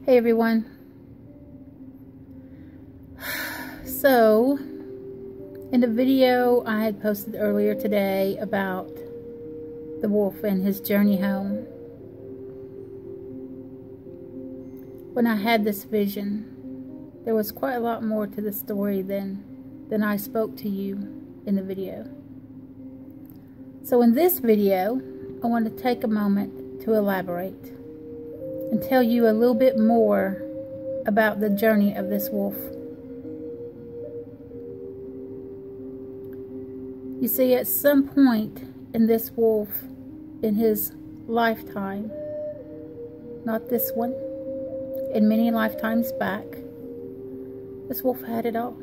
Hey everyone. So, in the video I had posted earlier today about the wolf and his journey home, when I had this vision, there was quite a lot more to the story than I spoke to you in the video. So in this video, I want to take a moment to elaborate and tell you a little bit more about the journey of this wolf. You see, at some point in this wolf, in his lifetime, not this one, in many lifetimes back, this wolf had it all.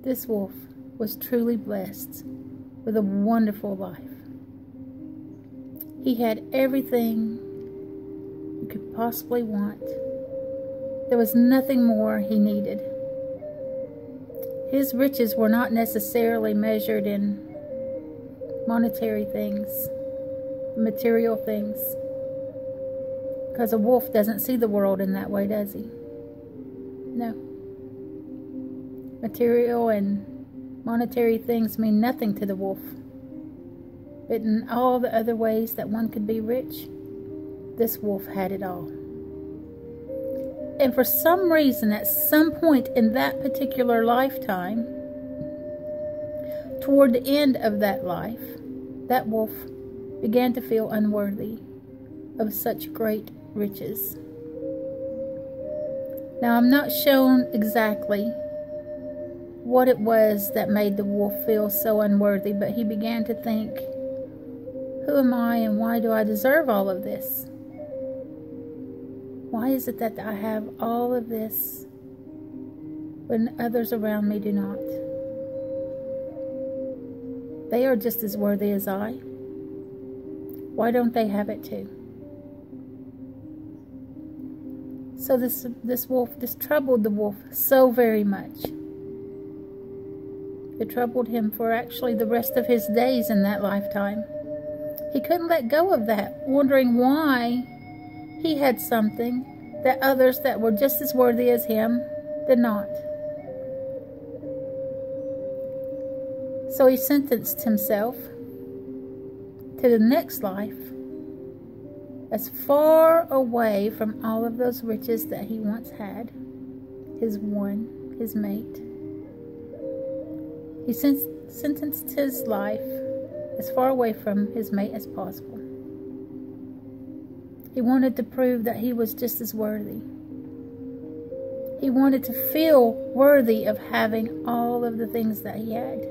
This wolf was truly blessed with a wonderful life. He had everything you could possibly want. There was nothing more he needed. His riches were not necessarily measured in monetary things, material things, because a wolf doesn't see the world in that way, does he? No. Material and monetary things mean nothing to the wolf. But in all the other ways that one could be rich, this wolf had it all. And for some reason, at some point in that particular lifetime, toward the end of that life, that wolf began to feel unworthy of such great riches. Now, I'm not shown exactly what it was that made the wolf feel so unworthy, but he began to think, who am I and why do I deserve all of this? Why is it that I have all of this when others around me do not? They are just as worthy as I. Why don't they have it too? So this troubled the wolf so very much. It troubled him for actually the rest of his days in that lifetime. He couldn't let go of that, wondering why he had something that others that were just as worthy as him did not. So he sentenced himself to the next life as far away from all of those riches that he once had, his mate. He sentenced his life as far away from his mate as possible. He wanted to prove that he was just as worthy. He wanted to feel worthy of having all of the things that he had.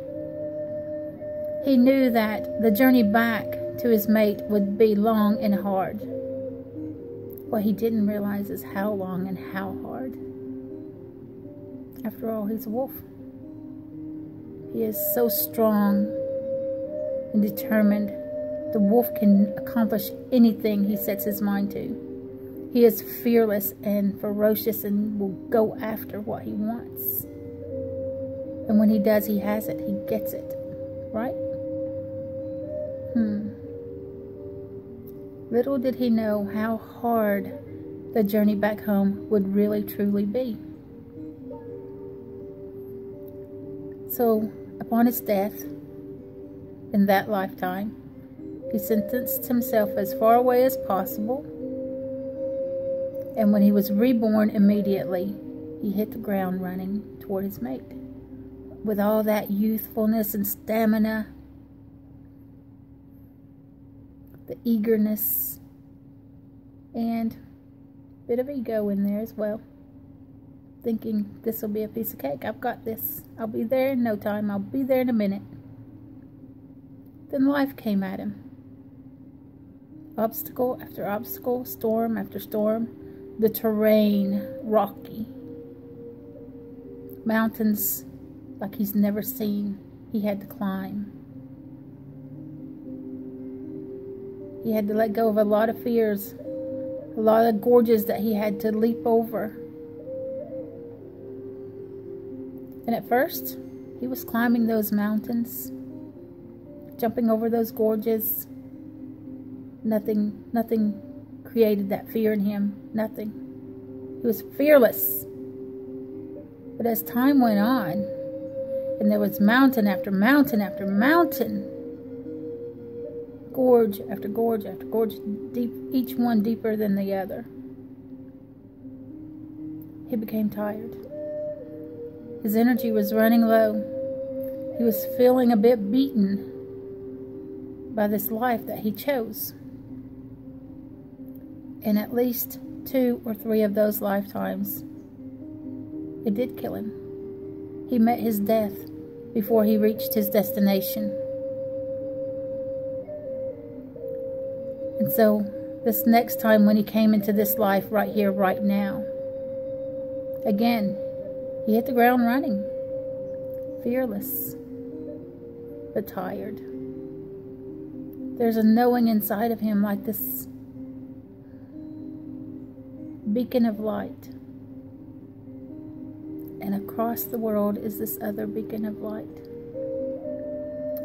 He knew that the journey back to his mate would be long and hard. What he didn't realize is how long and how hard. After all, he's a wolf. He is so strong and determined. The wolf can accomplish anything he sets his mind to. He is fearless and ferocious and will go after what he wants. And when he does, he has it. He gets it. Right? Little did he know how hard the journey back home would really truly be. So, upon his death, in that lifetime, he sentenced himself as far away as possible. And when he was reborn, immediately, he hit the ground running toward his mate. With all that youthfulness and stamina, the eagerness, and a bit of ego in there as well. Thinking, this will be a piece of cake. I've got this. I'll be there in no time. I'll be there in a minute. Then life came at him. Obstacle after obstacle, storm after storm, the terrain rocky. Mountains like he's never seen, he had to climb. He had to let go of a lot of fears, a lot of gorges that he had to leap over. And at first, he was climbing those mountains, jumping over those gorges. Nothing created that fear in him? Nothing. He was fearless. But as time went on, and there was mountain after mountain after mountain, gorge after gorge after gorge, deep, each one deeper than the other, he became tired. His energy was running low. He was feeling a bit beaten by this life that he chose. And at least 2 or 3 of those lifetimes, it did kill him. He met his death before he reached his destination. And so this next time when he came into this life right here, right now, again, he hit the ground running, fearless, but tired. There's a knowing inside of him, like this beacon of light. And across the world is this other beacon of light.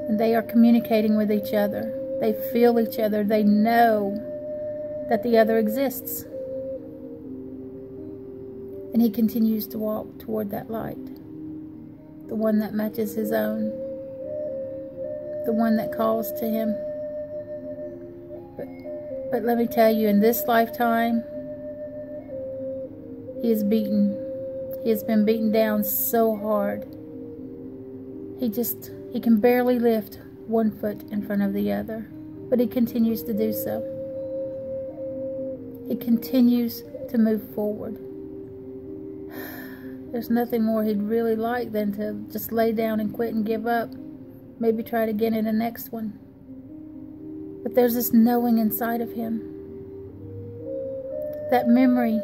And they are communicating with each other. They feel each other. They know that the other exists. And he continues to walk toward that light. The one that matches his own. The one that calls to him. But let me tell you, in this lifetime, he is beaten. He has been beaten down so hard. He can barely lift one foot in front of the other. But he continues to do so. He continues to move forward. There's nothing more he'd really like than to just lay down and quit and give up. Maybe try it again in the next one. But there's this knowing inside of him. That memory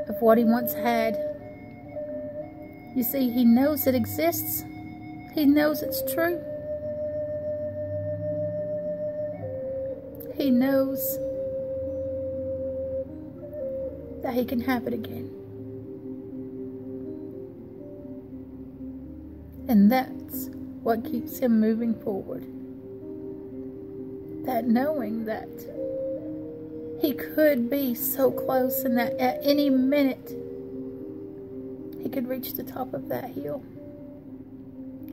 of what he once had. You see, he knows it exists. He knows it's true. He knows that he can have it again. And that's what keeps him moving forward. That knowing that he could be so close and that at any minute he could reach the top of that hill.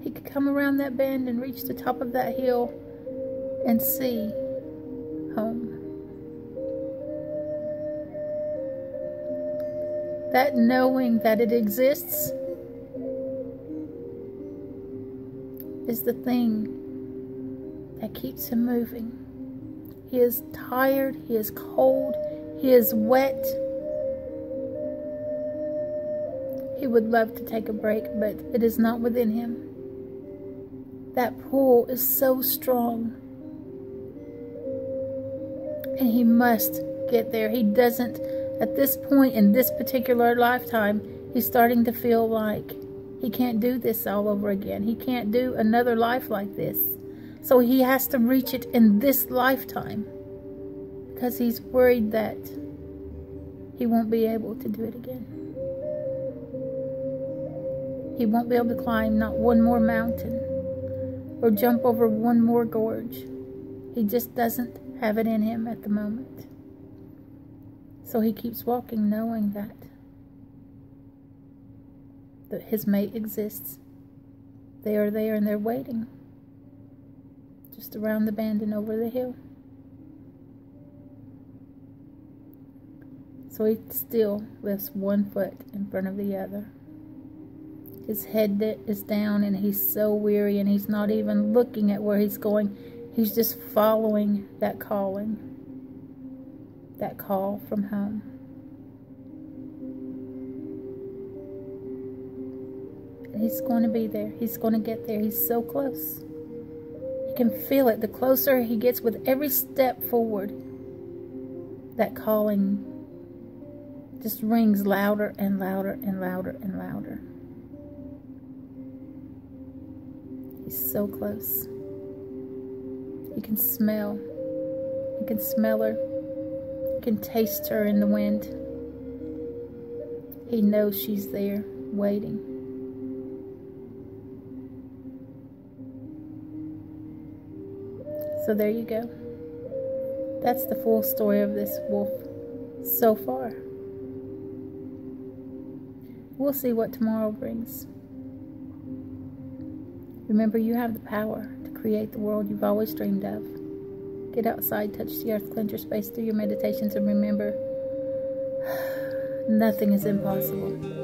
He could come around that bend and reach the top of that hill and see home. That knowing that it exists is the thing that keeps him moving. He is tired, he is cold, he is wet. He would love to take a break, but it is not within him. That pull is so strong. And he must get there. He doesn't, at this point in this particular lifetime, he's starting to feel like he can't do this all over again. He can't do another life like this. So he has to reach it in this lifetime because he's worried that he won't be able to do it again. He won't be able to climb not one more mountain or jump over one more gorge. He just doesn't have it in him at the moment. So he keeps walking knowing that his mate exists. They are there and they're waiting just around the bend and over the hill. So he still lifts one foot in front of the other. His head is down and he's so weary and he's not even looking at where he's going. He's just following that calling, that call from home. And he's going to be there. He's going to get there. He's so close. He can feel it. The closer he gets with every step forward, that calling just rings louder and louder and louder and louder. He's so close. He can smell. He can smell her. He can taste her in the wind. He knows she's there, waiting. So there you go. That's the full story of this wolf so far. We'll see what tomorrow brings. Remember, you have the power to create the world you've always dreamed of. Get outside, touch the earth, cleanse your space through your meditations, and remember, nothing is impossible.